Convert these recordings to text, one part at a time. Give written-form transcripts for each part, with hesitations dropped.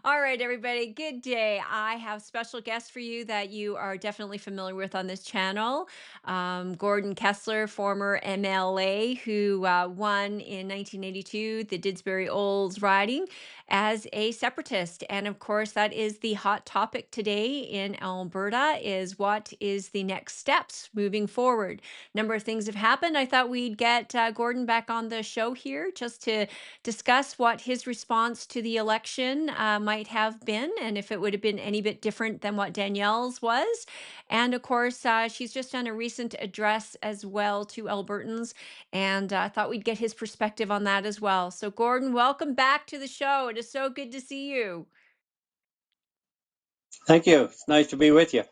All right, everybody. Good day. I have special guests for you that you are definitely familiar with on this channel. Gordon Kesler, former MLA, who won in 1982 the Didsbury Olds riding as a separatist, and of course, that is the hot topic today in Alberta: is what is the next steps moving forward. Number of things have happened. I thought we'd get Gordon back on the show here just to discuss what his response to the election might have been, and if it would have been any bit different than what Danielle's was. And of course, she's just done a recent address as well to Albertans, and I thought we'd get his perspective on that as well. So, Gordon, welcome back to the show. It is so good to see you. Thank you. It's nice to be with you.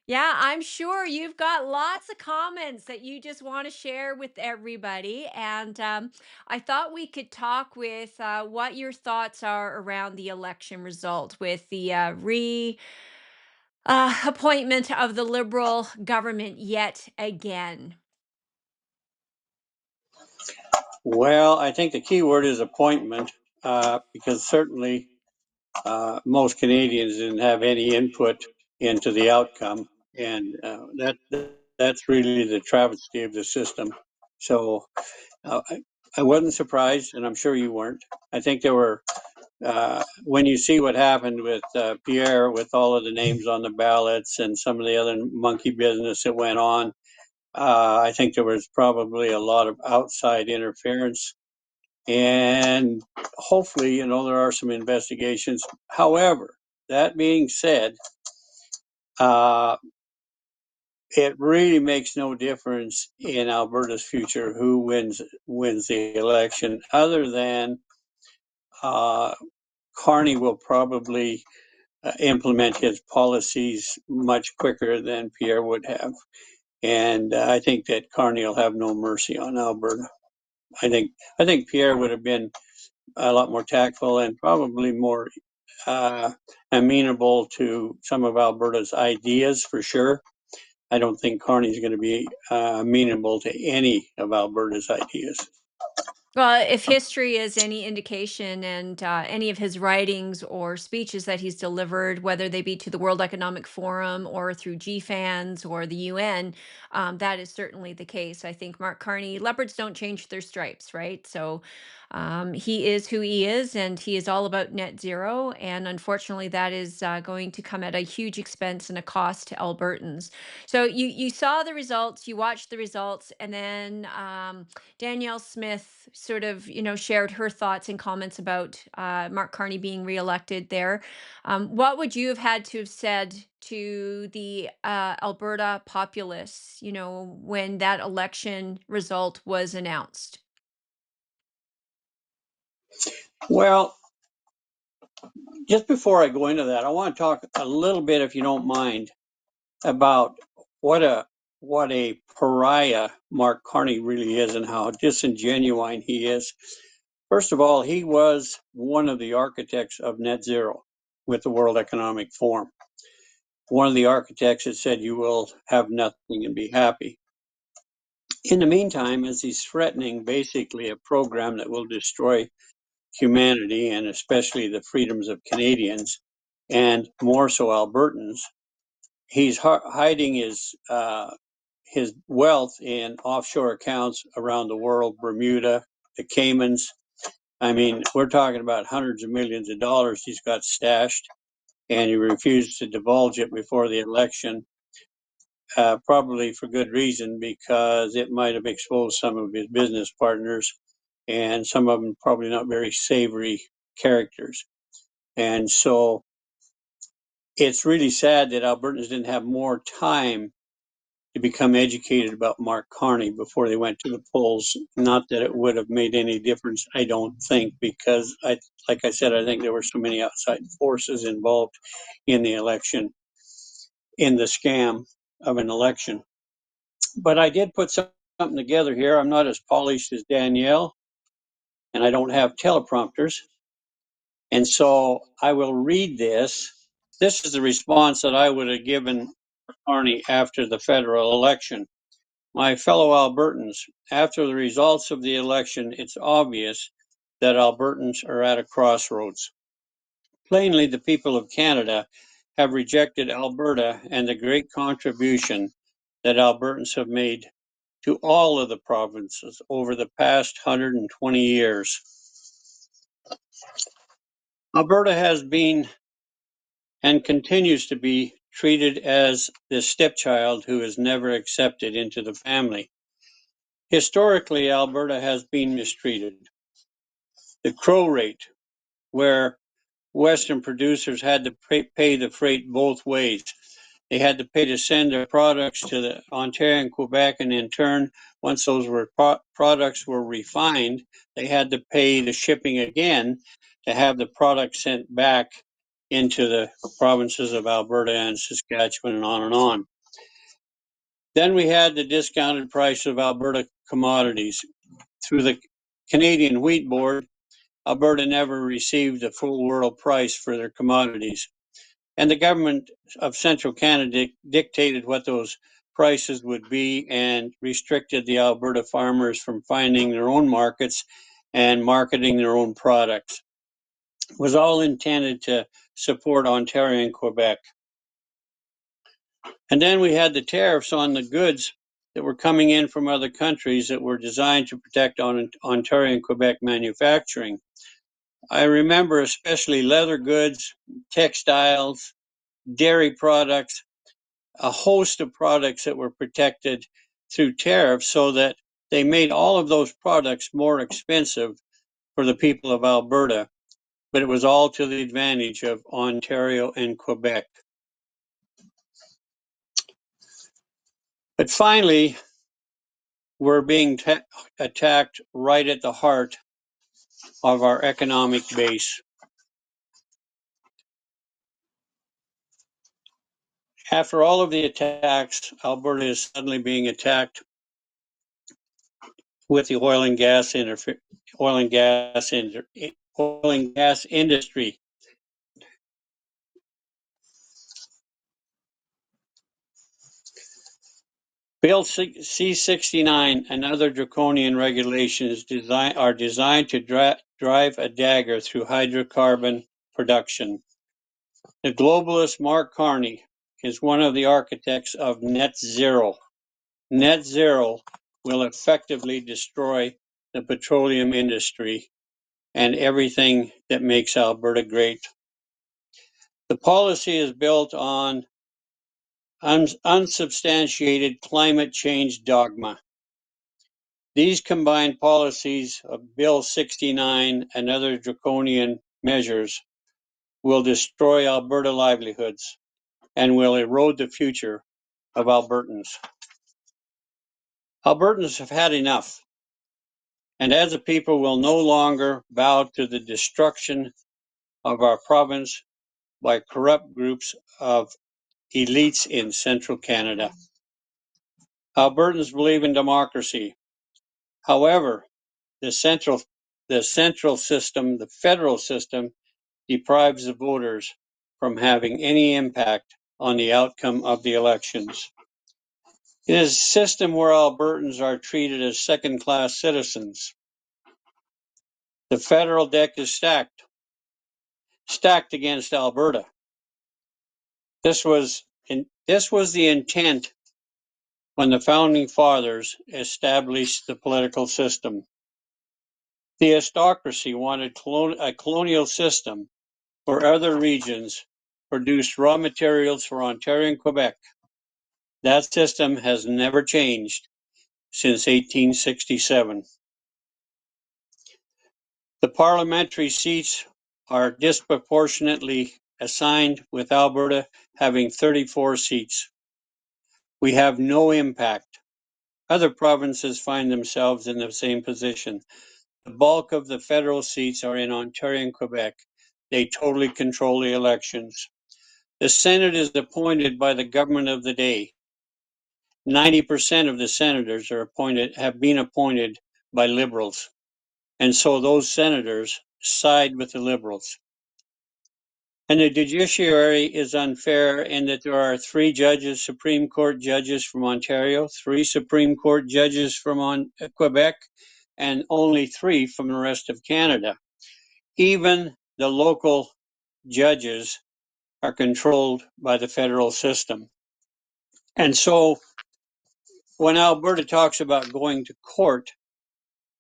Yeah, I'm sure you've got lots of comments that you just want to share with everybody. And I thought we could talk with what your thoughts are around the election result with the appointment of the Liberal government yet again. Well, I think the key word is appointment, because certainly most Canadians didn't have any input into the outcome, and that's really the travesty of the system. So I wasn't surprised, and I'm sure you weren't. I think there were. When you see what happened with Pierre, with all of the names on the ballots and some of the other monkey business that went on, I think there was probably a lot of outside interference, and hopefully, there are some investigations. However, that being said, uh, it really makes no difference in Alberta's future who wins the election, other than uh, Carney will probably implement his policies much quicker than Pierre would have, and I think that Carney will have no mercy on Alberta. I think Pierre would have been a lot more tactful and probably more uh, amenable to some of Alberta's ideas for sure. I don't think Carney's going to be amenable to any of Alberta's ideas. Well, if history is any indication, and any of his writings or speeches that he's delivered, whether they be to the World Economic Forum or through GFANs or the UN, that is certainly the case. I think Mark Carney, leopards don't change their stripes, right? So he is who he is, and he is all about net zero. And unfortunately, that is going to come at a huge expense and a cost to Albertans. So you saw the results, you watched the results, and then Danielle Smith sort of, shared her thoughts and comments about Mark Carney being reelected there. What would you have had to have said to the Alberta populace, when that election result was announced? Well, just before I go into that, I want to talk a little bit, if you don't mind, about what a what a pariah Mark Carney really is and how disingenuine he is. First of all, he was one of the architects of net zero with the World Economic Forum. One of the architects that said you will have nothing and be happy. In the meantime, as he's threatening basically a program that will destroy humanity and especially the freedoms of Canadians and more so Albertans, he's hiding his wealth in offshore accounts around the world, Bermuda, the Caymans. I mean, we're talking about hundreds of millions of dollars he's got stashed, and he refused to divulge it before the election, probably for good reason, because it might have exposed some of his business partners, and some of them probably not very savory characters. And so it's really sad that Albertans didn't have more time to become educated about Mark Carney before they went to the polls. Not that it would have made any difference, I don't think, because like I said, I think there were so many outside forces involved in the election, in the scam of an election. But I did put something together here. I'm not as polished as Danielle, and I don't have teleprompters. And so I will read this. This is the response that I would have given Carney after the federal election. My fellow Albertans, after the results of the election, it's obvious that Albertans are at a crossroads. Plainly, the people of Canada have rejected Alberta and the great contribution that Albertans have made to all of the provinces over the past 120 years. Alberta has been and continues to be treated as the stepchild who is never accepted into the family. Historically, Alberta has been mistreated. The crow rate, where Western producers had to pay the freight both ways. They had to pay to send their products to the Ontario and Quebec, and in turn, once those products were refined, they had to pay the shipping again to have the product sent back into the provinces of Alberta and Saskatchewan and on and on. Then we had the discounted price of Alberta commodities. Through the Canadian Wheat Board, Alberta never received the full world price for their commodities. And the government of central Canada dictated what those prices would be and restricted the Alberta farmers from finding their own markets and marketing their own products. It was all intended to support Ontario and Quebec. And then we had the tariffs on the goods that were coming in from other countries that were designed to protect Ontario and Quebec manufacturing. I remember especially leather goods, textiles, dairy products, a host of products that were protected through tariffs so that they made all of those products more expensive for the people of Alberta, but it was all to the advantage of Ontario and Quebec. But finally, we're being attacked right at the heart of our economic base. After all of the attacks, Alberta is suddenly being attacked with the oil and gas industry. Bill C-69 and other draconian regulations are designed to drive a dagger through hydrocarbon production. The globalist Mark Carney is one of the architects of net zero. Net zero will effectively destroy the petroleum industry and everything that makes Alberta great. The policy is built on unsubstantiated climate change dogma. These combined policies of Bill 69 and other draconian measures will destroy Alberta livelihoods and will erode the future of Albertans. Albertans have had enough, and as a people will no longer bow to the destruction of our province by corrupt groups of elites in central Canada. Albertans believe in democracy. However, the central system, the federal system, deprives the voters from having any impact on the outcome of the elections. It is a system where Albertans are treated as second-class citizens. The federal deck is stacked against Alberta. This was the intent when the founding fathers established the political system. The aristocracy wanted a colonial system where other regions produced raw materials for Ontario and Quebec. That system has never changed since 1867. The parliamentary seats are disproportionately assigned, with Alberta having 34 seats. We have no impact. Other provinces find themselves in the same position. The bulk of the federal seats are in Ontario and Quebec. They totally control the elections. The Senate is appointed by the government of the day. 90% of the senators have been appointed by Liberals, and so those senators side with the Liberals. And the judiciary is unfair in that there are 3 Supreme Court judges from Ontario, 3 Supreme Court judges from Quebec, and only 3 from the rest of Canada. Even the local judges are controlled by the federal system. And so when Alberta talks about going to court,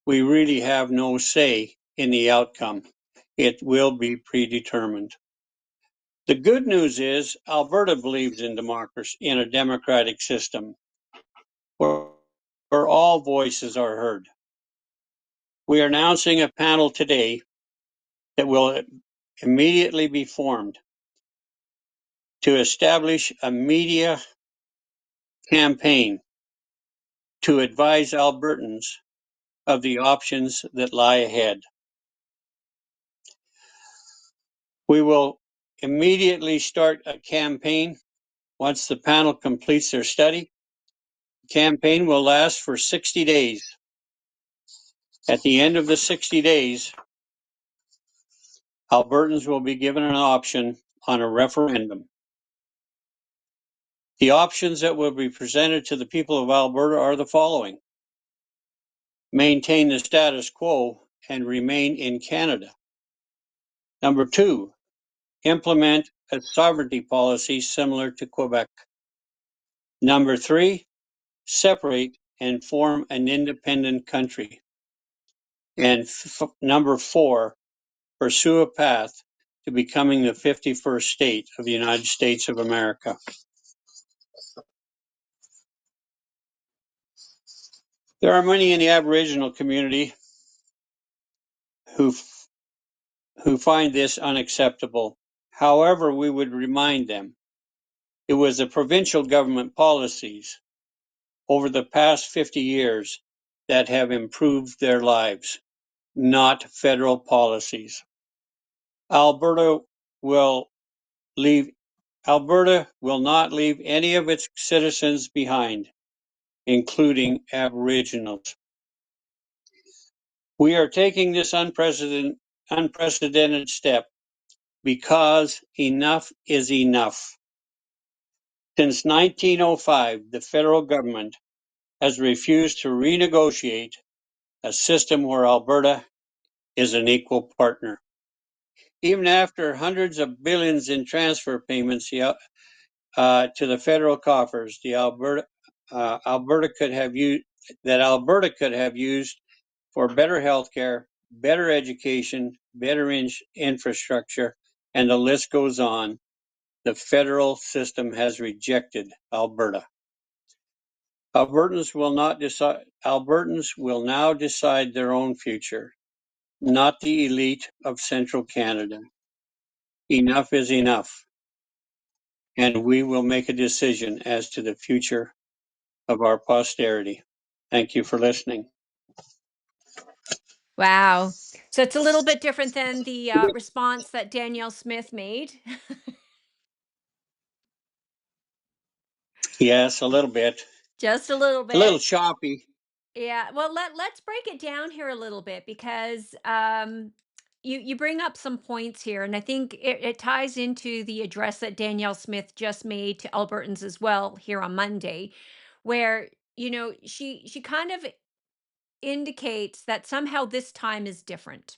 we really have no say in the outcome. It will be predetermined. The good news is Alberta believes in democracy, in a democratic system where, where all voices are heard. We are announcing a panel today that will immediately be formed to establish a media campaign to advise Albertans of the options that lie ahead. We will immediately start a campaign once the panel completes their study. The campaign will last for 60 days. At the end of the 60 days, Albertans will be given an option on a referendum. The options that will be presented to the people of Alberta are the following: maintain the status quo and remain in Canada. Number 2, implement a sovereignty policy similar to Quebec. Number 3, separate and form an independent country. And number 4, pursue a path to becoming the 51st state of the United States of America. There are many in the Aboriginal community who find this unacceptable. However, we would remind them it was the provincial government policies over the past 50 years that have improved their lives, not federal policies. Alberta will leave Alberta will not leave any of its citizens behind, including Aboriginals. We are taking this unprecedented step because enough is enough. Since 1905, the federal government has refused to renegotiate a system where Alberta is an equal partner. Even after hundreds of billions in transfer payments to the federal coffers, Alberta could have used for better healthcare, better education, better infrastructure, and the list goes on. The federal system has rejected Alberta. Albertans will now decide their own future, not the elite of central Canada. Enough is enough, and we will make a decision as to the future of our posterity. Thank you for listening. Wow. So it's a little bit different than the response that Danielle Smith made. Yes, a little bit. Just a little A little bit. choppy. Yeah. Well, let's break it down here a little bit because you bring up some points here, and I think it ties into the address that Danielle Smith just made to Albertans as well here on Monday, where she kind of indicates that somehow this time is different.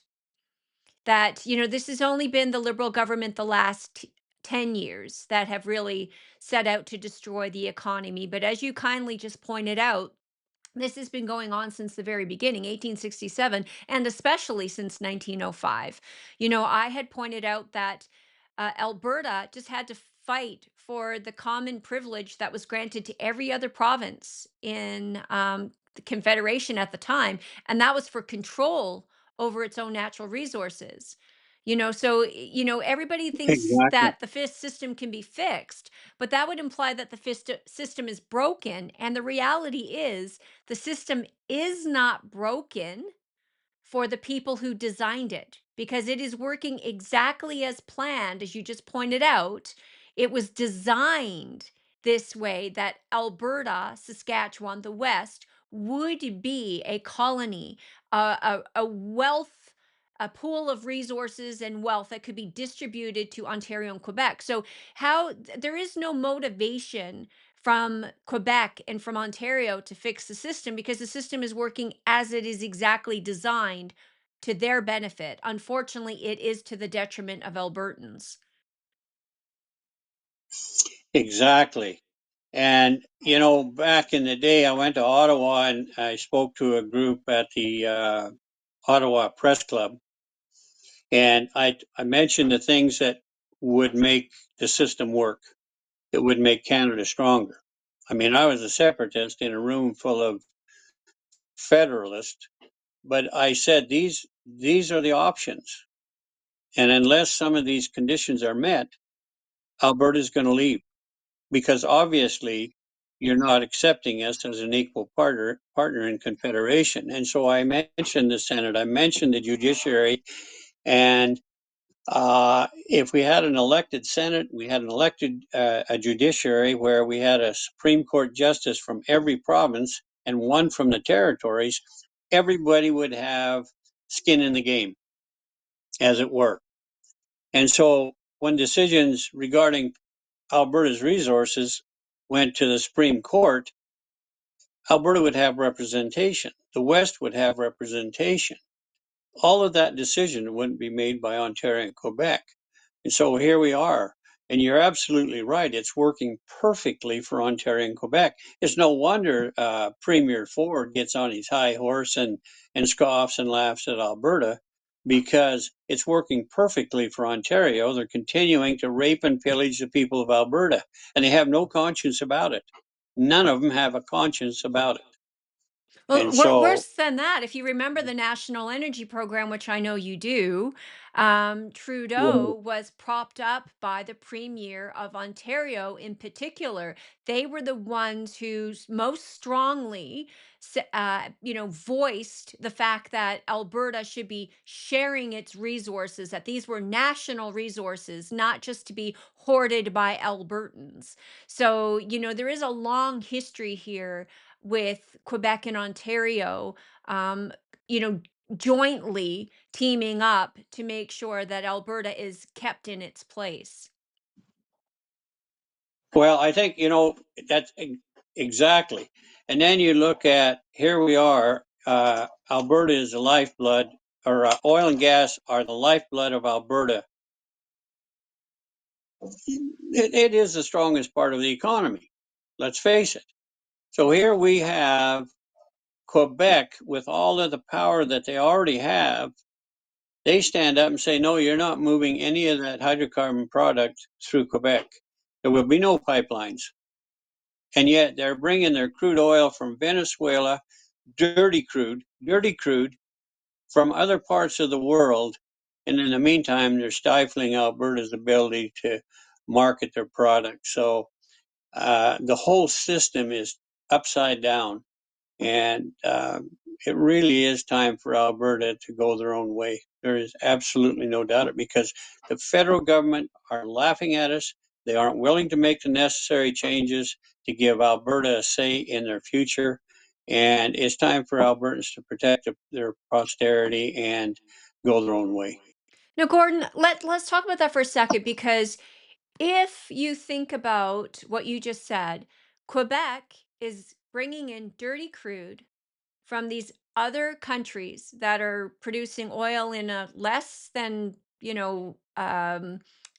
That this has only been the Liberal government the last 10 years that have really set out to destroy the economy. But as you kindly just pointed out, this has been going on since the very beginning, 1867, and especially since 1905. I had pointed out that Alberta just had to fight for the common privilege that was granted to every other province in the Confederation at the time, and that was for control over its own natural resources. So everybody thinks Exactly. that the fifth system can be fixed, but that would imply that the fifth system is broken. And the reality is, the system is not broken for the people who designed it because it is working exactly as planned, as you just pointed out. It was designed this way that Alberta, Saskatchewan, the West would be a colony, a wealth, a pool of resources and wealth that could be distributed to Ontario and Quebec. So, how there is no motivation from Quebec and from Ontario to fix the system, because the system is working as it is exactly designed to their benefit. Unfortunately, it is to the detriment of Albertans. Exactly. And, you know, back in the day, I went to Ottawa and I spoke to a group at the Ottawa Press Club. And I mentioned the things that would make the system work, that would make Canada stronger. I mean, I was a separatist in a room full of federalists, but I said these are the options. And unless some of these conditions are met, Alberta's going to leave, because obviously you're not accepting us as an equal partner in Confederation. And so I mentioned the Senate, I mentioned the judiciary, and if we had an elected Senate, we had an elected a judiciary where we had a Supreme Court justice from every province and one from the territories, everybody would have skin in the game, as it were. And so when decisions regarding Alberta's resources went to the Supreme Court, Alberta would have representation. The West would have representation. All of that decision wouldn't be made by Ontario and Quebec. And so here we are. And you're absolutely right. It's working perfectly for Ontario and Quebec. It's no wonder Premier Ford gets on his high horse and scoffs and laughs at Alberta, because it's working perfectly for Ontario. They're continuing to rape and pillage the people of Alberta, and they have no conscience about it. None of them have a conscience about it. Well, And so, worse than that, if you remember the National Energy Program, which I know you do, well, Trudeau was propped up by the Premier of Ontario in particular. They were the ones who most strongly, voiced the fact that Alberta should be sharing its resources, that these were national resources, not just to be hoarded by Albertans. So, there is a long history here with Quebec and Ontario, um, you know, jointly teaming up to make sure that Alberta is kept in its place. well, I think, you know, that's exactly. And then you look at, here we are, Alberta is the lifeblood, or oil and gas are the lifeblood of Alberta. It is the strongest part of the economy. Let's face it. So here we have Quebec with all of the power that they already have. They stand up and say, no, you're not moving any of that hydrocarbon product through Quebec. There will be no pipelines. And yet they're bringing their crude oil from Venezuela, dirty crude from other parts of the world. And in the meantime, they're stifling Alberta's ability to market their products. So the whole system is upside down. And it really is time for Alberta to go their own way. There is absolutely no doubt it, because the federal government are laughing at us. They aren't willing to make the necessary changes to give Alberta a say in their future. And it's time for Albertans to protect their posterity and go their own way. Now, Gordon, let's talk about that for a second, because if you think about what you just said, Quebec is bringing in dirty crude from these other countries that are producing oil in a less than,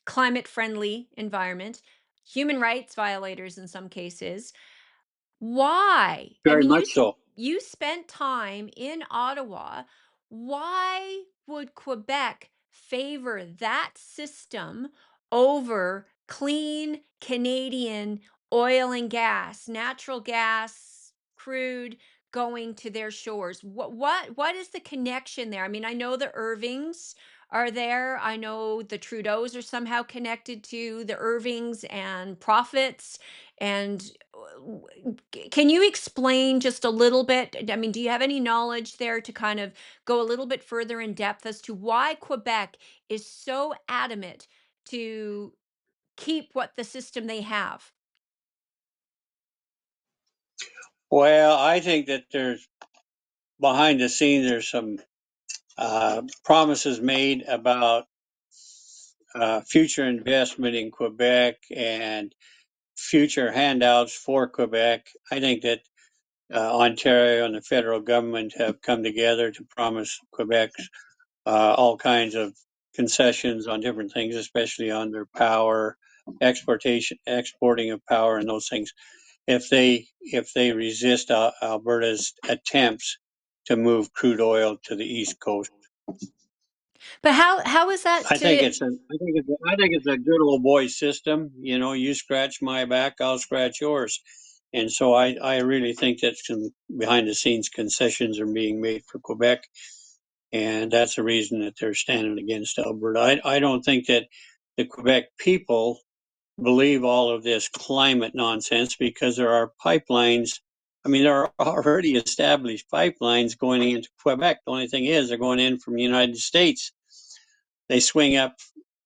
climate friendly environment, human rights violators in some cases. Why? I Very mean, much so. you spent time in Ottawa. Why would Quebec favor that system over clean Canadian oil and gas, natural gas, crude going to their shores? What is the connection there? I mean, I know the Irvings are there. I know the Trudeaus are somehow connected to the Irvings and profits. And can you explain just a little bit? I mean, do you have any knowledge there to kind of go a little bit further in depth as to why Quebec is so adamant to keep what the system they have? Well, I think that there's behind the scenes, there's some promises made about future investment in Quebec and future handouts for Quebec. I think that Ontario and the federal government have come together to promise Quebec all kinds of concessions on different things, especially on their power, exporting of power, and those things. If they resist Alberta's attempts to move crude oil to the east coast, But how is that to I think it's a good old boy system. You know, you scratch my back, I'll scratch yours. And so I really think that some behind the scenes concessions are being made for Quebec, and that's the reason that they're standing against Alberta. I don't think that the Quebec people believe all of this climate nonsense because there are pipelines. I mean, there are already established pipelines going into Quebec. The only thing is, they're going in from the United States. They swing up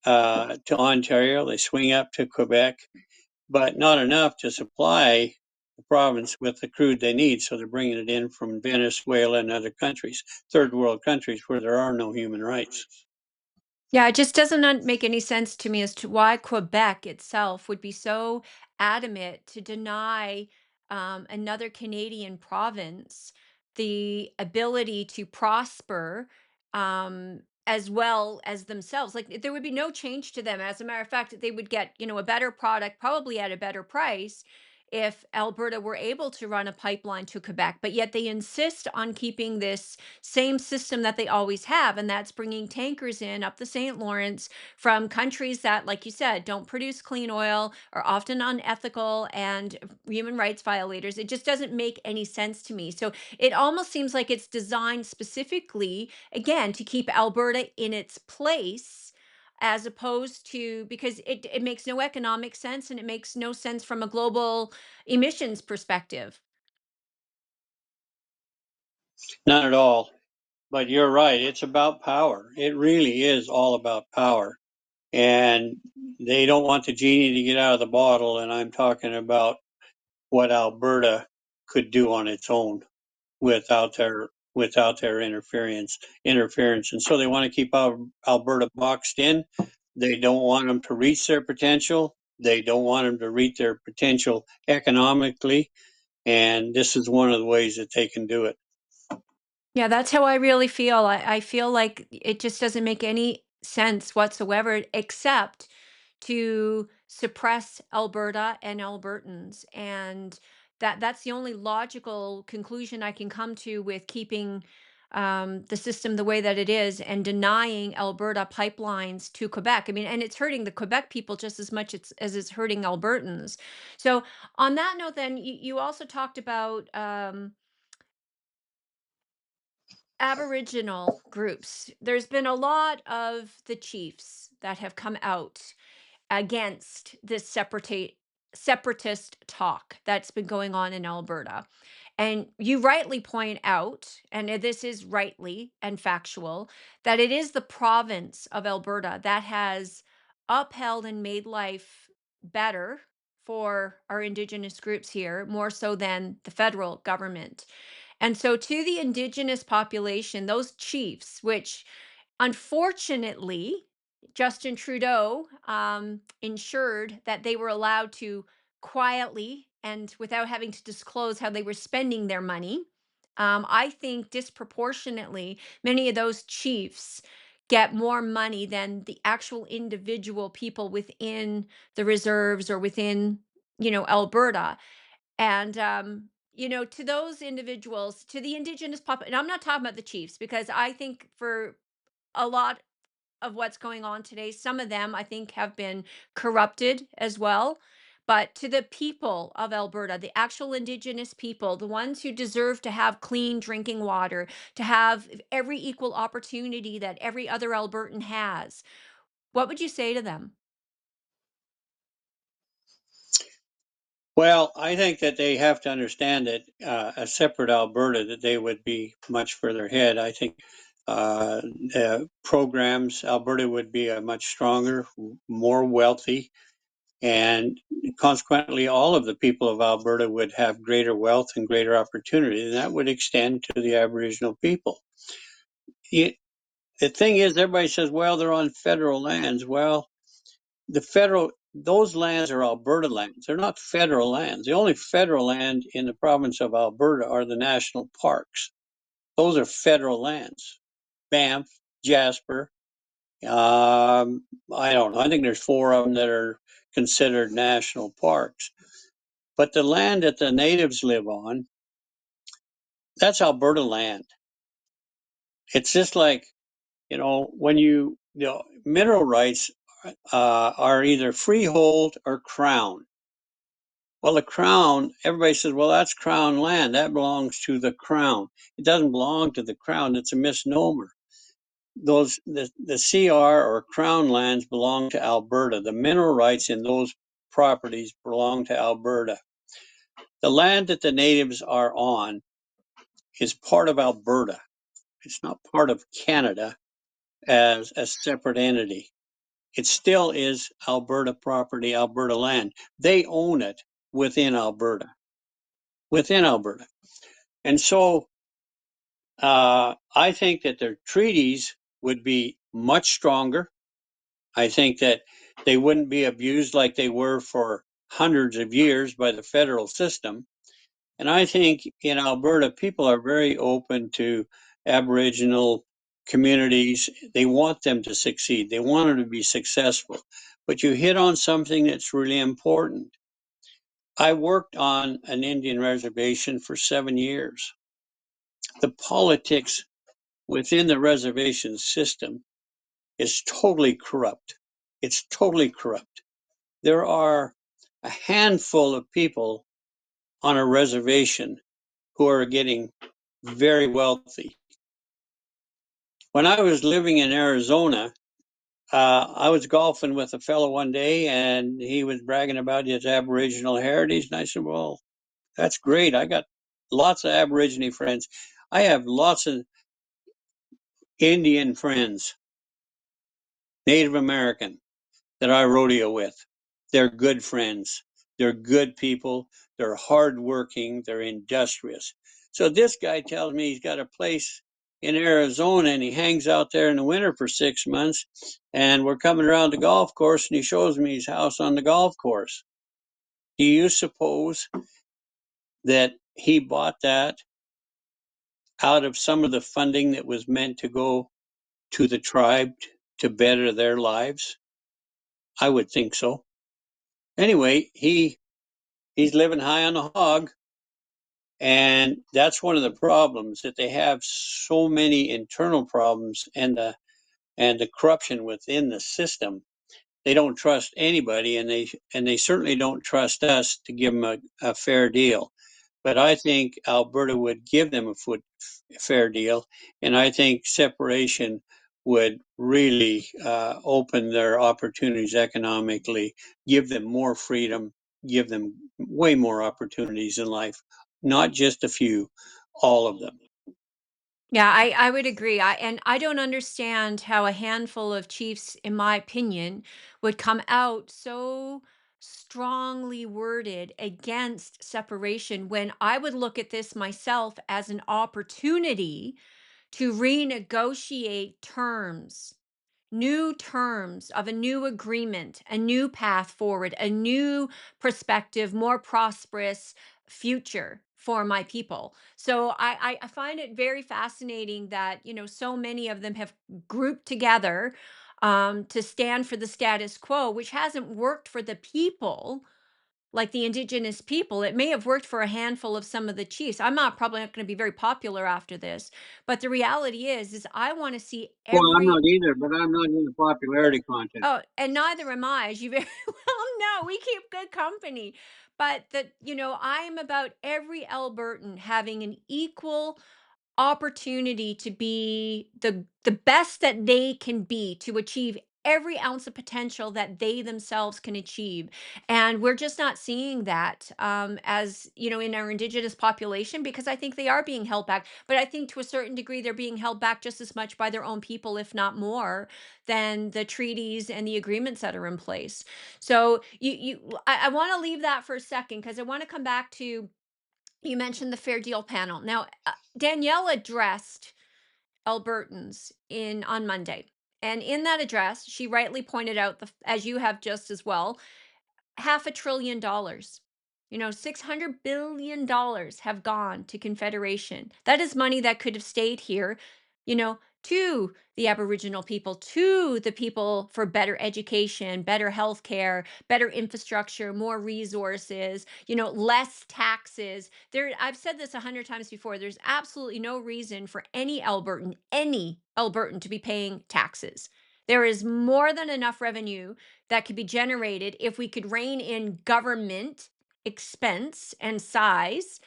to Ontario, they swing up to Quebec, but not enough to supply the province with the crude they need. So they're bringing it in from Venezuela and other countries, third world countries where there are no human rights. Yeah, it just doesn't make any sense to me as to why Quebec itself would be so adamant to deny another Canadian province the ability to prosper as well as themselves. Like there would be no change to them. As a matter of fact, they would get, a better product, probably at a better price if Alberta were able to run a pipeline to Quebec. But yet they insist on keeping this same system that they always have, and that's bringing tankers in up the St. Lawrence from countries that, like you said, don't produce clean oil, are often unethical and human rights violators. It just doesn't make any sense to me. So it almost seems like it's designed specifically, again, to keep Alberta in its place. As opposed to, because it makes no economic sense and it makes no sense from a global emissions perspective. Not at all. But you're right. It's about power. It really is all about power. And they don't want the genie to get out of the bottle. And I'm talking about what Alberta could do on its own without their interference. And so they want to keep Alberta boxed in. They don't want them to reach their potential. They don't want them to reach their potential economically. And this is one of the ways that they can do it. Yeah, that's how I really feel. I feel like it just doesn't make any sense whatsoever, except to suppress Alberta and Albertans. And that's the only logical conclusion I can come to with keeping the system the way that it is and denying Alberta pipelines to Quebec. I mean, and it's hurting the Quebec people just as much as it's hurting Albertans. So, on that note, then, you also talked about. Aboriginal groups. There's been a lot of the chiefs that have come out against this separatist talk that's been going on in Alberta. And you rightly point out, and this is rightly and factual, that it is the province of Alberta that has upheld and made life better for our Indigenous groups here, more so than the federal government. And so, to the Indigenous population, those chiefs, which unfortunately, Justin Trudeau ensured that they were allowed to quietly and without having to disclose how they were spending their money. I think disproportionately, many of those chiefs get more money than the actual individual people within the reserves or within, Alberta. And, to those individuals, to the Indigenous and I'm not talking about the chiefs because I think for a lot of what's going on today. Some of them, I think, have been corrupted as well. But to the people of Alberta, the actual Indigenous people, the ones who deserve to have clean drinking water, to have every equal opportunity that every other Albertan has, what would you say to them? Well, I think that they have to understand that a separate Alberta, that they would be much further ahead. I think the programs, Alberta would be a much stronger, more wealthy, and consequently, all of the people of Alberta would have greater wealth and greater opportunity, and that would extend to the Aboriginal people. It, the thing is, everybody says, well, they're on federal lands. Well, the federal those lands are Alberta lands. They're not federal lands. The only federal land in the province of Alberta are the national parks. Those are federal lands. Banff, Jasper. I don't know. I think there's four of them that are considered national parks. But the land that the natives live on, that's Alberta land. It's just like, when mineral rights are either freehold or crown. Well, the crown, everybody says, well, that's crown land. That belongs to the crown. It doesn't belong to the crown. It's a misnomer. The CR or crown lands belong to Alberta. The mineral rights in those properties belong to Alberta. The land that the natives are on is part of Alberta. It's not part of Canada as a separate entity. It still is Alberta property, Alberta land. They own it within Alberta. Within Alberta. And so I think that their treaties would be much stronger. I think that they wouldn't be abused like they were for hundreds of years by the federal system. And I think in Alberta, people are very open to Aboriginal communities. They want them to succeed, they want them to be successful. But you hit on something that's really important. I worked on an Indian reservation for 7 years. The politics within the reservation system is totally corrupt. It's totally corrupt. There are a handful of people on a reservation who are getting very wealthy. When I was living in Arizona, I was golfing with a fellow one day and he was bragging about his Aboriginal heritage. And I said, well, that's great. I got lots of Aborigine friends. I have lots of Indian friends, Native American, that I rodeo with. They're good friends. They're good people. They're hardworking. They're industrious. So this guy tells me he's got a place in Arizona and he hangs out there in the winter for 6 months. And we're coming around the golf course and he shows me his house on the golf course. Do you suppose that he bought that out of some of the funding that was meant to go to the tribe to better their lives? I would think so. Anyway, he's living high on the hog, and that's one of the problems, that they have so many internal problems, and the corruption within the system. They don't trust anybody, and they certainly don't trust us to give them a fair deal. But I think Alberta would give them a fair deal, and I think separation would really open their opportunities economically, give them more freedom, give them way more opportunities in life, not just a few, all of them. Yeah, I would agree. And I don't understand how a handful of chiefs, in my opinion, would come out so strongly worded against separation when I would look at this myself as an opportunity to renegotiate terms, new terms of a new agreement, a new path forward, a new perspective, more prosperous future for my people. So I find it very fascinating that, so many of them have grouped together to stand for the status quo, which hasn't worked for the people, like the indigenous people. It may have worked for a handful of some of the chiefs. I'm not probably not going to be very popular after this, but the reality is I want to see Well, I'm every. not either, but I'm not in the popularity contest. Oh, and neither am I, as you very well know. We keep good company. But I am about every Albertan having an equal opportunity to be the best that they can be, to achieve every ounce of potential that they themselves can achieve. And we're just not seeing that, as in our indigenous population, because I think they are being held back. But I think to a certain degree they're being held back just as much by their own people, if not more, than the treaties and the agreements that are in place. So I want to leave that for a second, because I want to come back to, you mentioned the Fair Deal panel. Now, Danielle addressed Albertans in on Monday. And in that address, she rightly pointed out, as you have just as well, $500 billion. $600 billion have gone to Confederation. That is money that could have stayed here, to the Aboriginal people, to the people for better education, better healthcare, better infrastructure, more resources, less taxes. I've said this 100 times before. There's absolutely no reason for any Albertan to be paying taxes. There is more than enough revenue that could be generated if we could rein in government expense and size,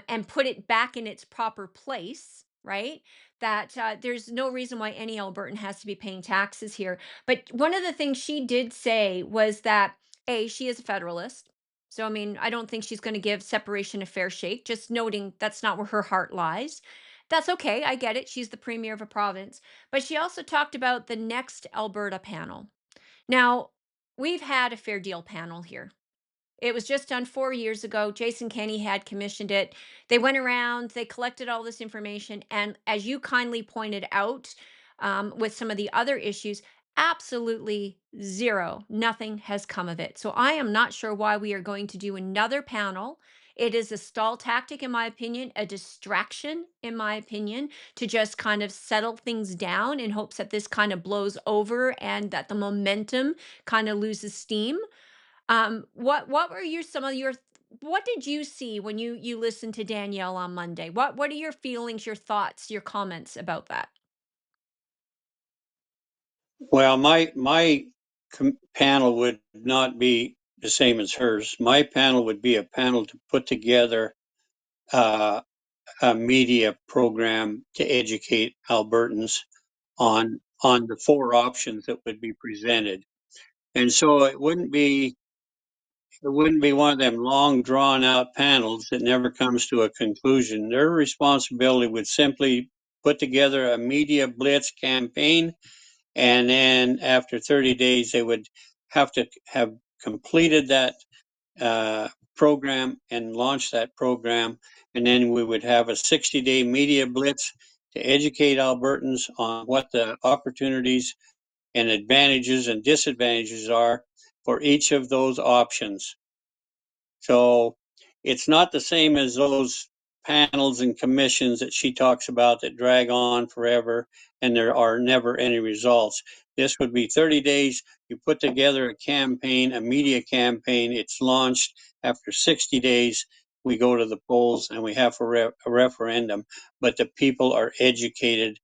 and put it back in its proper place, right? That there's no reason why any Albertan has to be paying taxes here. But one of the things she did say was that, A, she is a Federalist. So, I mean, I don't think she's going to give separation a fair shake, just noting that's not where her heart lies. That's okay. I get it. She's the premier of a province. But she also talked about the next Alberta panel. Now, we've had a fair deal panel here. It was just done 4 years ago. Jason Kenney had commissioned it. They went around, they collected all this information. And as you kindly pointed out, with some of the other issues, absolutely zero, nothing has come of it. So I am not sure why we are going to do another panel. It is a stall tactic, in my opinion, a distraction, in my opinion, to just kind of settle things down in hopes that this kind of blows over and that the momentum kind of loses steam. What were what did you see when you listened to Danielle on Monday? What are your feelings, your thoughts, your comments about that? Well, my panel would not be the same as hers. My panel would be a panel to put together uh, a media program to educate Albertans on the four options that would be presented. And so it wouldn't be one of them long drawn out panels that never comes to a conclusion. Their responsibility would simply put together a media blitz campaign, and then after 30 days they would have to have completed that uh, program and launch that program, and then we would have a 60-day media blitz to educate Albertans on what the opportunities and advantages and disadvantages are for each of those options. So it's not the same as those panels and commissions that she talks about that drag on forever and there are never any results. This would be 30 days. You put together a campaign, a media campaign. It's launched. After 60 days, we go to the polls and we have a referendum. But the people are educated,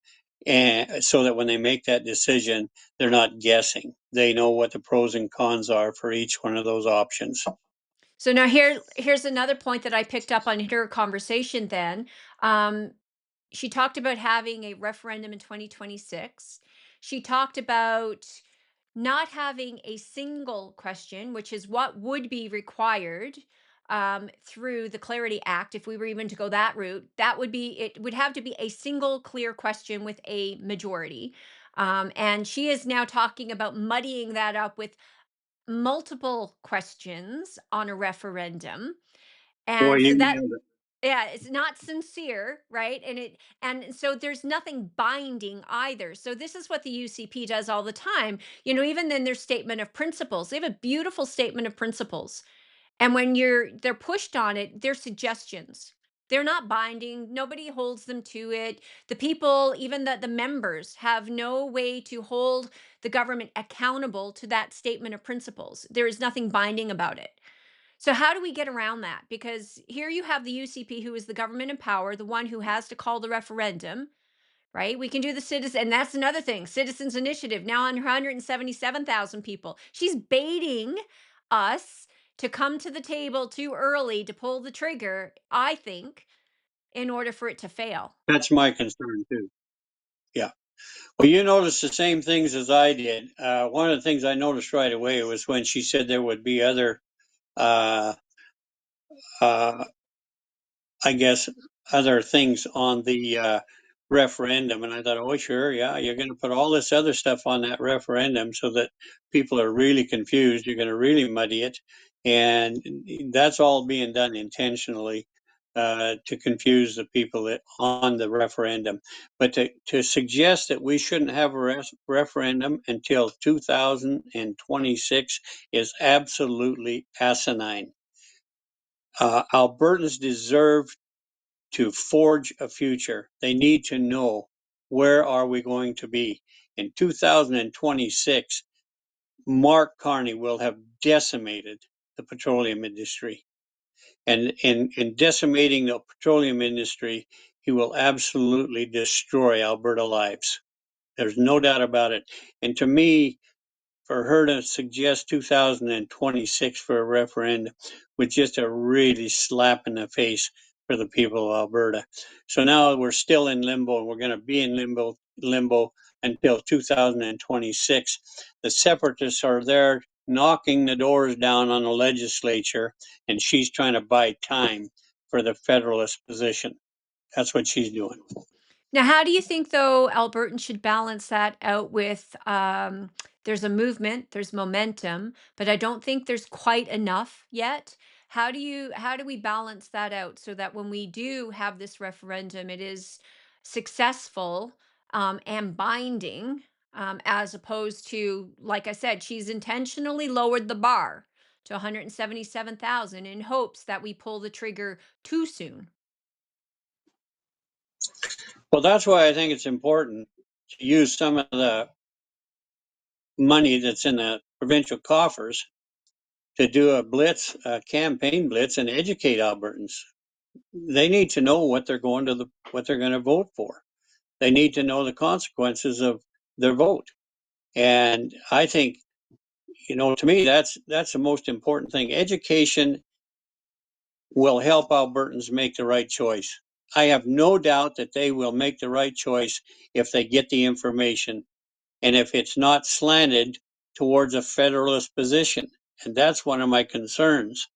and so that when they make that decision, they're not guessing. They know what the pros and cons are for each one of those options. So now here's another point that I picked up on her conversation then. Um, she talked about having a referendum in 2026. She talked about not having a single question, which is what would be required through the Clarity Act. If we were even to go that route, it would have to be a single clear question with a majority. And she is now talking about muddying that up with multiple questions on a referendum. Boy, And so you that, nailed it. yeah, it's not sincere, right? And so there's nothing binding either. So this is what the UCP does all the time. Even in their statement of principles, they have a beautiful statement of principles. And when they're pushed on it, they're suggestions. They're not binding. Nobody holds them to it. The people, even the members, have no way to hold the government accountable to that statement of principles. There is nothing binding about it. So how do we get around that? Because here you have the UCP, who is the government in power, the one who has to call the referendum, right? We can do the citizen, and that's another thing. Citizens Initiative now on 177,000 people. She's baiting us to come to the table too early to pull the trigger, I think, in order for it to fail. That's my concern too. Yeah. Well, you noticed the same things as I did. One of the things I noticed right away was when she said there would be other, uh, uh, I guess, other things on the referendum. And I thought, oh, sure, yeah, you're going to put all this other stuff on that referendum so that people are really confused. You're going to really muddy it. And that's all being done intentionally. to confuse the people on the referendum. But to suggest that we shouldn't have a referendum until 2026 is absolutely asinine. Albertans deserve to forge a future. They need to know, where are we going to be? In 2026, Mark Carney will have decimated the petroleum industry. And in decimating the petroleum industry, he will absolutely destroy Alberta lives. There's no doubt about it. And to me, for her to suggest 2026 for a referendum was just a really slap in the face for the people of Alberta. So now we're still in limbo, and we're going to be in limbo until 2026. The separatists are there knocking the doors down on the legislature, and she's trying to buy time for the federalist position. That's what she's doing. Now, how do you think, though, Albertans should balance that out with there's a movement, there's momentum, but I don't think there's quite enough yet. How do we balance that out so that when we do have this referendum, it is successful and binding, as opposed to, like I said, she's intentionally lowered the bar to 177,000 in hopes that we pull the trigger too soon. Well, that's why I think it's important to use some of the money that's in the provincial coffers to do a blitz, a campaign blitz, and educate Albertans. They need to know what they're what they're going to vote for. They need to know the consequences of their vote. And I think, to me, that's the most important thing. Education will help Albertans make the right choice. I have no doubt that they will make the right choice if they get the information and if it's not slanted towards a federalist position. And that's one of my concerns,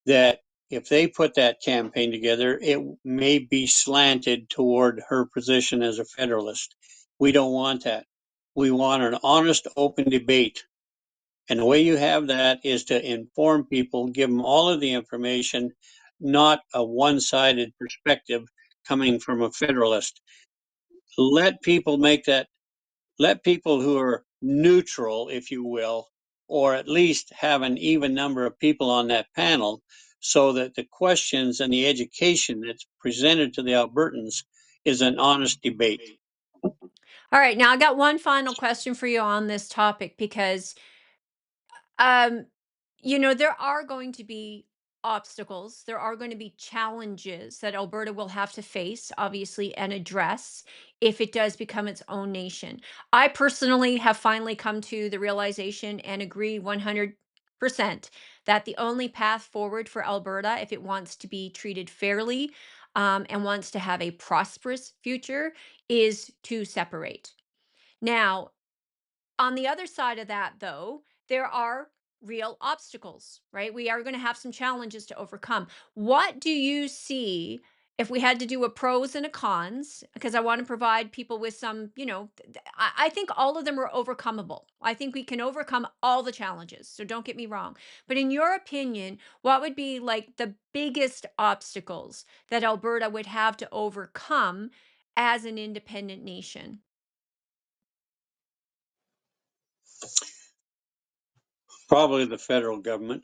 that if they put that campaign together, it may be slanted toward her position as a federalist. We don't want that. We want an honest, open debate. And the way you have that is to inform people, give them all of the information, not a one-sided perspective coming from a federalist. Let people make that Let people who are neutral, if you will, or at least have an even number of people on that panel, so that the questions and the education that's presented to the Albertans is an honest debate. All right, now I got one final question for you on this topic because um there are going to be obstacles, there are going to be challenges that Alberta will have to face, obviously, and address if it does become its own nation. I personally have finally come to the realization and agree 100% that the only path forward for Alberta, if it wants to be treated fairly and wants to have a prosperous future, is to separate. Now, on the other side of that, though, there are real obstacles, right? We are going to have some challenges to overcome. What do you see if we had to do a pros and a cons? Because I want to provide people with some, I think all of them are overcomable. I think we can overcome all the challenges. So don't get me wrong. But in your opinion, what would be like the biggest obstacles that Alberta would have to overcome as an independent nation? Probably the federal government.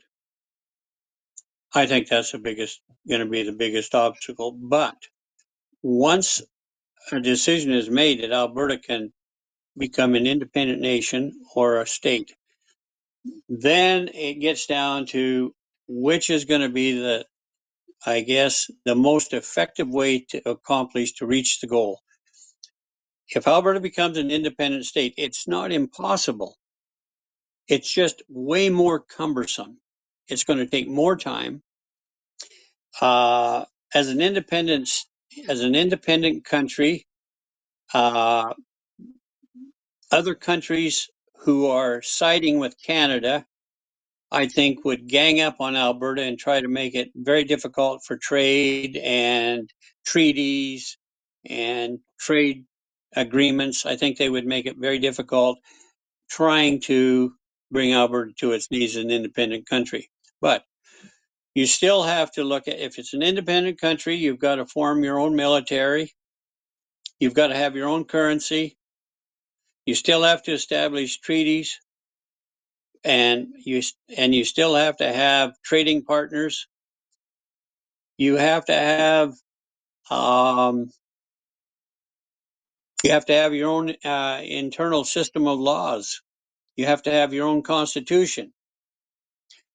I think that's going to be the biggest obstacle. But once a decision is made that Alberta can become an independent nation or a state, then it gets down to which is going to be I guess, the most effective way to reach the goal. If Alberta becomes an independent state, it's not impossible. It's just way more cumbersome. It's going to take more time. Uh, as an independent, as an independent country, uh, other countries who are siding with Canada, I think, would gang up on Alberta and try to make it very difficult for trade and treaties and trade agreements. I think they would make it very difficult trying to bring Alberta to its knees as an independent country. But You still have to look at, if it's an independent country, you've got to form your own military. You've got to have your own currency. You still have to establish treaties, and you still have to have trading partners. You have to have um, your own internal system of laws. You have to have your own constitution.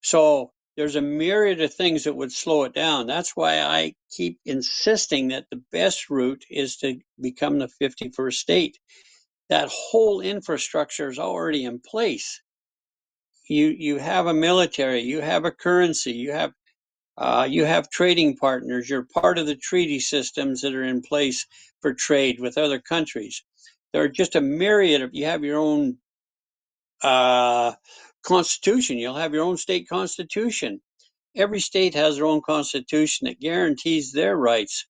So there's a myriad of things that would slow it down. That's why I keep insisting that the best route is to become the 51st state. That whole infrastructure is already in place. You have a military, you have a currency, you have trading partners. You're part of the treaty systems that are in place for trade with other countries. There are just a myriad of. You have your own constitution. You'll have your own state constitution. Every state has their own constitution that guarantees their rights.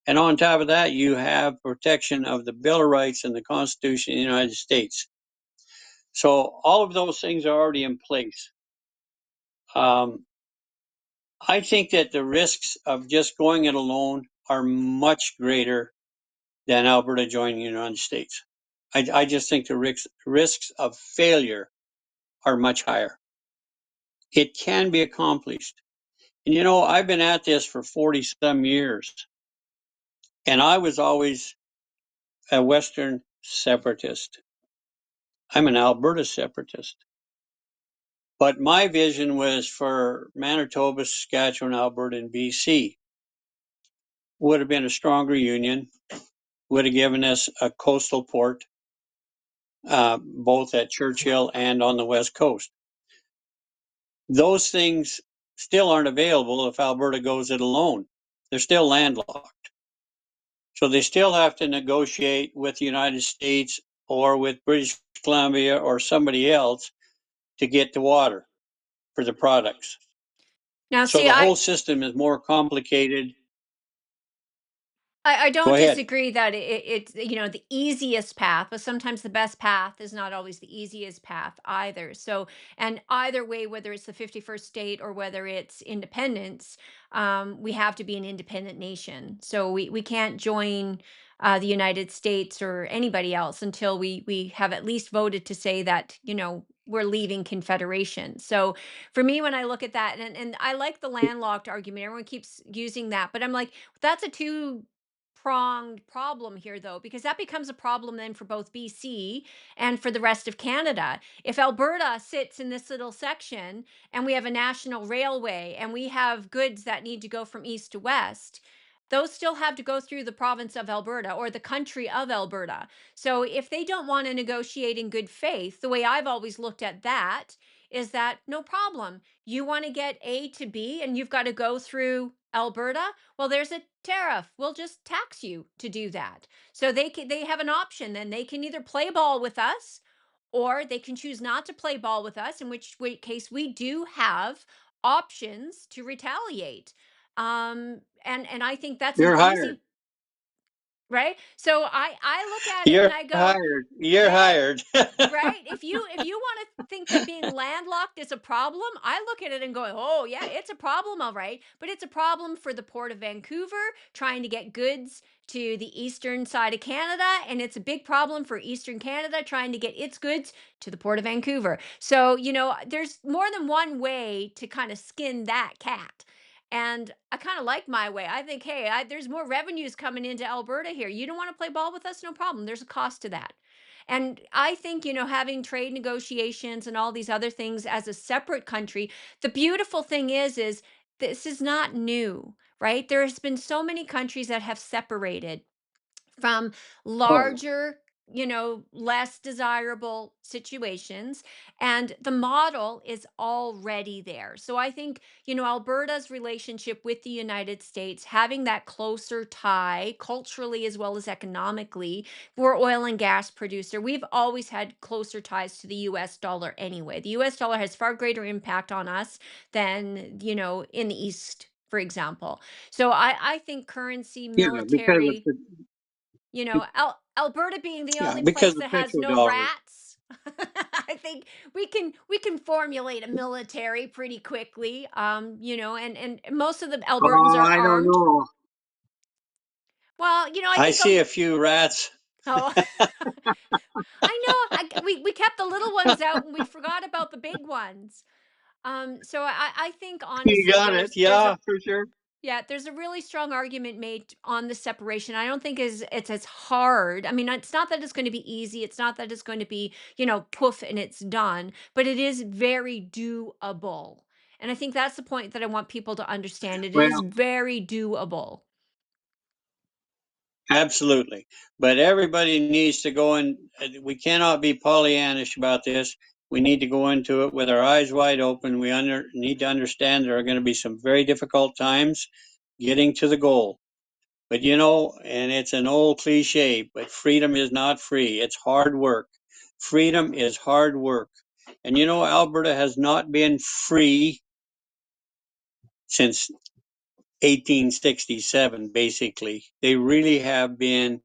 And on top of that, you have protection of the Bill of Rights and the Constitution of the United States. So all of those things are already in place. I think that the risks of just going it alone are much greater than Alberta joining the United States. I just think the risks of failure are much higher. It can be accomplished. And I've been at this for 40 some years, and I was always a Western separatist. I'm an Alberta separatist. But my vision was for Manitoba, Saskatchewan, Alberta, and BC. Would have been a stronger union, would have given us a coastal port, both at Churchill and on the West Coast. Those things still aren't available if Alberta goes it alone. They're still landlocked. So they still have to negotiate with the United States or with British Columbia or somebody else to get the water for the products. Now, So see, the I whole system is more complicated. I Go don't ahead. disagree that it's the easiest path, but sometimes the best path is not always the easiest path either. So, and either way, whether it's the 51st state or whether it's independence, we have to be an independent nation. So we can't join the United States or anybody else until we have at least voted to say that we're leaving Confederation. So for me, when I look at that, and I like the landlocked argument, everyone keeps using that, but I'm like, that's a two pronged problem here though, because that becomes a problem then for both BC and for the rest of Canada. If Alberta sits in this little section and we have a national railway and we have goods that need to go from east to west, those still have to go through the province of Alberta or the country of Alberta. So if they don't want to negotiate in good faith, the way I've always looked at that is that no problem. You want to get A to B and you've got to go through Alberta? Well, there's a tariff. We'll just tax you to do that. So they have an option. Then they can either play ball with us or they can choose not to play ball with us, in which case we do have options to retaliate. And I think that's an You're hired. easy, right? So I look at it and You're I go, hired. You're hey, hired. right? If you want to think that being landlocked is a problem, I look at it and go, "Oh, yeah, it's a problem, all right." But it's a problem for the Port of Vancouver trying to get goods to the eastern side of Canada, and it's a big problem for Eastern Canada trying to get its goods to the Port of Vancouver. So, there's more than one way to kind of skin that cat. And I kind of like my way. I think, hey, there's more revenues coming into Alberta here. You don't want to play ball with us? No problem. There's a cost to that. And I think, having trade negotiations and all these other things as a separate country, the beautiful thing is this is not new, right? There's been so many countries that have separated from Oh, larger, less desirable situations. And the model is already there. So I think, Alberta's relationship with the United States, having that closer tie culturally as well as economically, we're oil and gas producer. We've always had closer ties to the US dollar anyway. The US dollar has far greater impact on us than, in the East, for example. So I think currency, yeah, because of military, Alberta being the yeah, only because place of that has no petrodollars. rats. I think we can formulate a military pretty quickly. And most of the Albertans Oh, are I don't armed. know. Well, I I think see a few rats. oh, I know. We kept the little ones out and we forgot about the big ones. So I think You honestly got it. there's a Yeah, for sure. yeah, there's a really strong argument made on the separation. I don't think it's as hard. I mean, it's not that it's going to be easy. It's not that it's going to be, poof and it's done, but it is very doable. And I think that's the point that I want people to understand. It is Well, very doable. absolutely. But everybody needs to go in. We cannot be Pollyannish about this. We need to go into it with our eyes wide open. Need to understand there are going to be some very difficult times getting to the goal. But and it's an old cliche, but freedom is not free. It's hard work. Freedom is hard work. And Alberta has not been free since 1867, basically. They really have been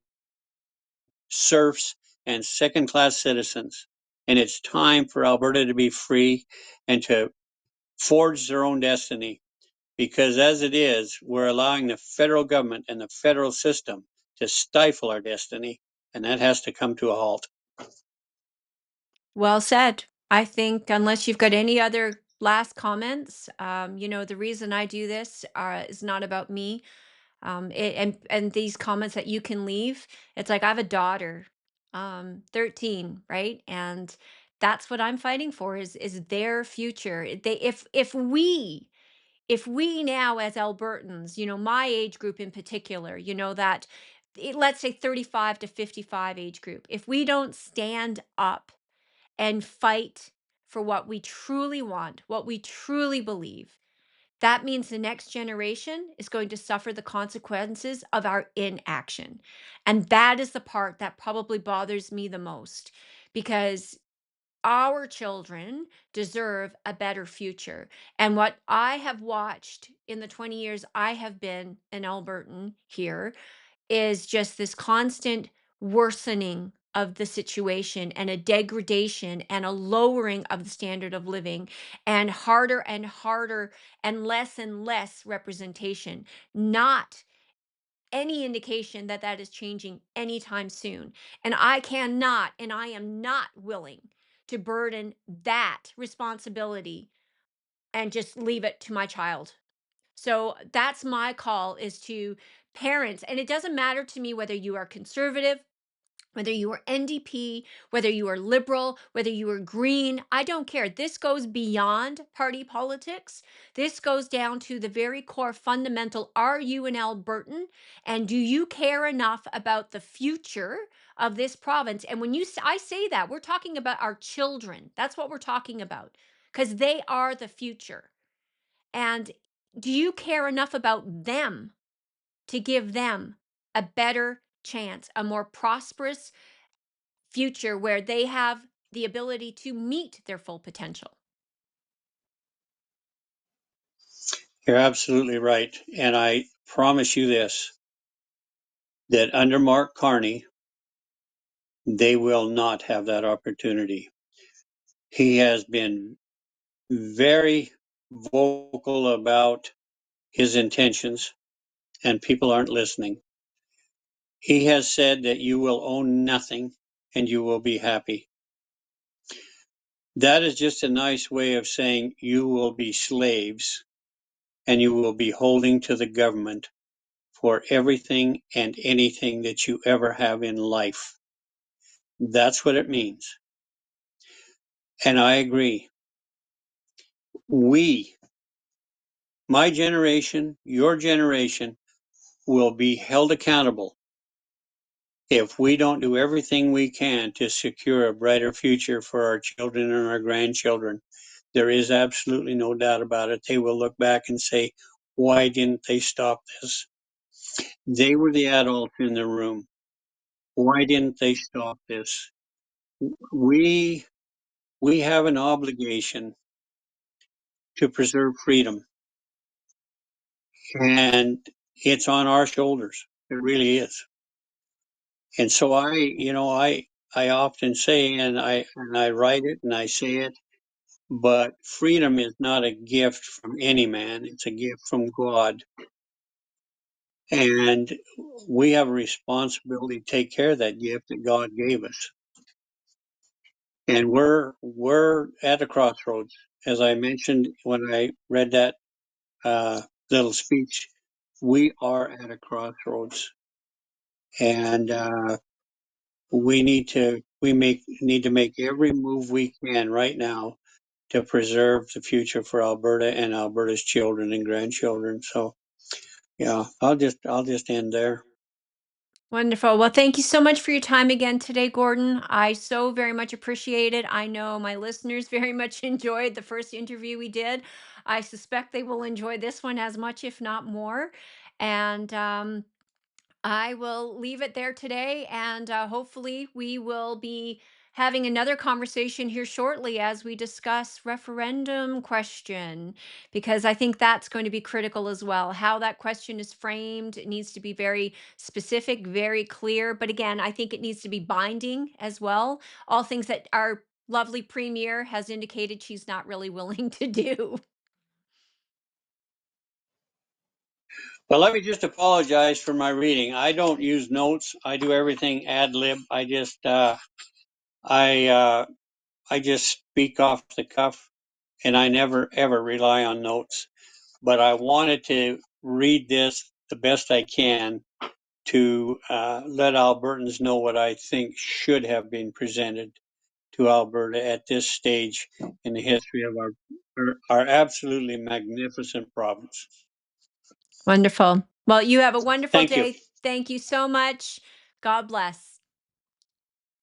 serfs and second class citizens. And it's time for Alberta to be free and to forge their own destiny. Because as it is, we're allowing the federal government and the federal system to stifle our destiny. And that has to come to a halt. Well said. I think unless you've got any other last comments, the reason I do this is not about me. And these comments that you can leave, it's like I have a daughter, 13, right? And that's what I'm fighting for is their future. If we now as Albertans, my age group in particular, that let's say 35 to 55 age group, if we don't stand up and fight for what we truly want, what we truly believe, that means the next generation is going to suffer the consequences of our inaction. And that is the part that probably bothers me the most because our children deserve a better future. And what I have watched in the 20 years I have been an Albertan here is just this constant worsening of the situation and a degradation and a lowering of the standard of living and harder and less representation, not any indication that that is changing anytime soon. And I cannot and I am not willing to burden that responsibility and just leave it to my child. So that's my call is to parents. And it doesn't matter to me whether you are conservative, whether you are NDP, whether you are liberal, whether you are green, I don't care. This goes beyond party politics. This goes down to the very core fundamental. Are you an Albertan? And do you care enough about the future of this province? And when I say that, we're talking about our children. That's what we're talking about because they are the future. And do you care enough about them to give them a better chance, a more prosperous future where they have the ability to meet their full potential? You're absolutely right. And I promise you this, that under Mark Carney, they will not have that opportunity. He has been very vocal about his intentions, and people aren't listening. He has said that you will own nothing and you will be happy. That is just a nice way of saying you will be slaves and you will be holding to the government for everything and anything that you ever have in life. That's what it means. And I agree. We, my generation, your generation, will be held accountable if we don't do everything we can to secure a brighter future for our children and our grandchildren. There is absolutely no doubt about it. They will look back and say, why didn't they stop this? They were the adults in the room. Why didn't they stop this? We we have an obligation to preserve freedom, and it's on our shoulders. It really is. And so I I often say, and I write it and I say it, but freedom is not a gift from any man. It's a gift from God. And we have a responsibility to take care of that gift that God gave us. And we're at a crossroads. As I mentioned when I read that little speech, we are at a crossroads, and we need to make every move we can right now to preserve the future for Alberta and Alberta's children and grandchildren. So yeah, I'll just end there. Wonderful. Well, thank you so much for your time again today, Gordon. I so very much appreciate it. I know my listeners very much enjoyed the first interview we did. I suspect they will enjoy this one as much, if not more. And I will leave it there today, and hopefully, we will be having another conversation here shortly as we discuss referendum question, because I think that's going to be critical as well. How that question is framed, it needs to be very specific, very clear. But again, I think it needs to be binding as well. All things that our lovely premier has indicated she's not really willing to do. But let me just apologize for my reading. I don't use notes. I do everything ad lib. I I just speak off the cuff, and I never ever rely on notes. But I wanted to read this the best I can to let Albertans know what I think should have been presented to Alberta at this stage in the history of our absolutely magnificent province. Wonderful. Well, you have a wonderful Thank you. day. Thank you so much. God bless.